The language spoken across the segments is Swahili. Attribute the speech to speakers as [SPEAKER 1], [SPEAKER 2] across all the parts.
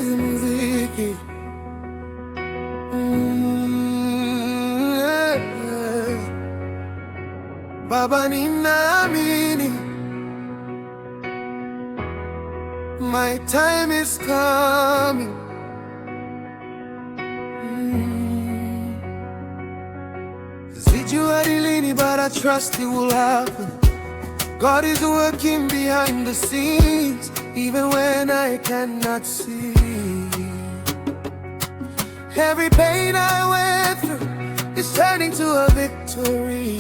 [SPEAKER 1] muziki. Baba, ninaamini my time is coming. Sijui lini, but I trust it will happen. God is working behind the scenes, even when I cannot see. Every pain I went through is turning to a victory.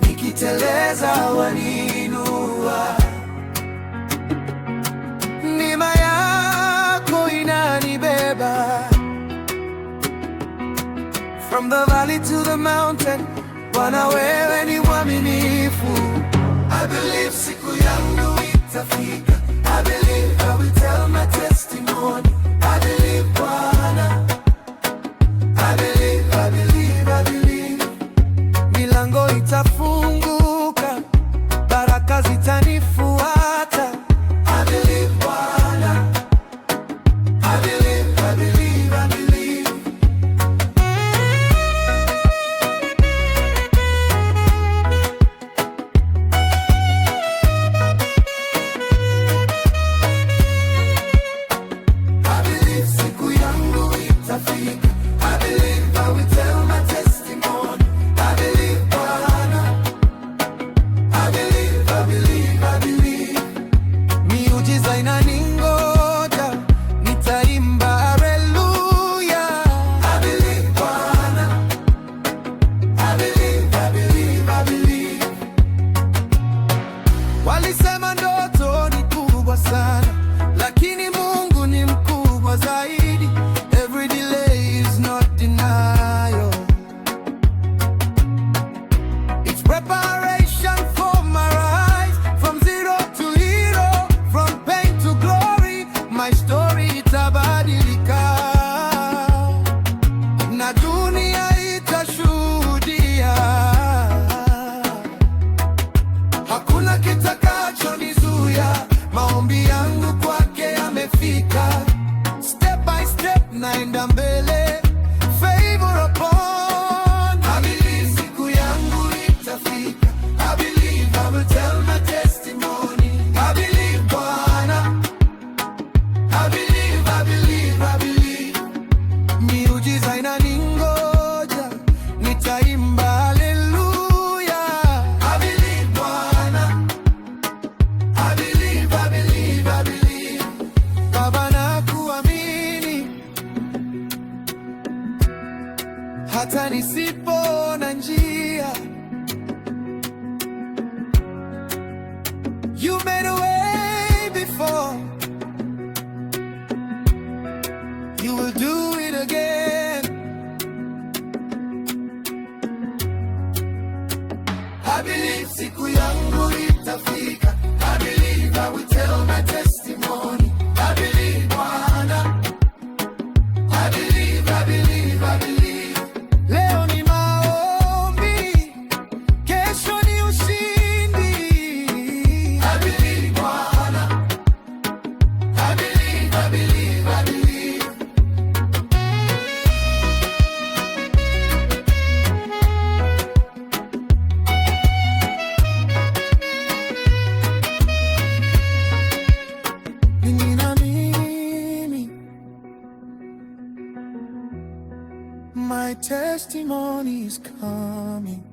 [SPEAKER 1] Nikiteleza waninua, neema yako inanibeba. From the valley to the mountain, Bwana wewe ni mwaminifu. I believe siku yangu itafika. I believe I will tell my testimony. I believe Bwana. I believe, I believe, I believe. Milango itafunguka, baraka zitanifuata. I believe Bwana. I believe, I believe, I believe. I believe I will tell my testimony. I believe Bwana. I believe, I believe, I believe. Miujiza inaningoja, nitaimba haleluya. I believe Bwana. I believe, I believe, I believe. Walisema ndoto ni kubwa sana, lakini Mungu ni mkubwa zaidi. Every delay is not denial. It's preparation for my rise. From zero to hero, from pain to glory. My story itabadilika, na dunia itashuhudia. Hakuna kitakachonizuia, maombi yangu kwake yamefika. Step by step naenda mbele, favor upon. I believe siku yangu itafika. I believe I will tell my testimony. I believe Bwana. I believe, I believe, I believe. Miujiza inaningoja, nitaimba haleluya. I believe Bwana. I believe, I believe, I believe. Baba, nakuamini hata nisipoona njia. You made a way before, you will do it again. I believe siku yangu itafika. I believe I will tell my testimony. I believe Bwana. I believe, I believe, I believe. Leo ni maombi, kesho ni ushindi. I believe Bwana. I believe, I believe, I believe. My testimony is coming.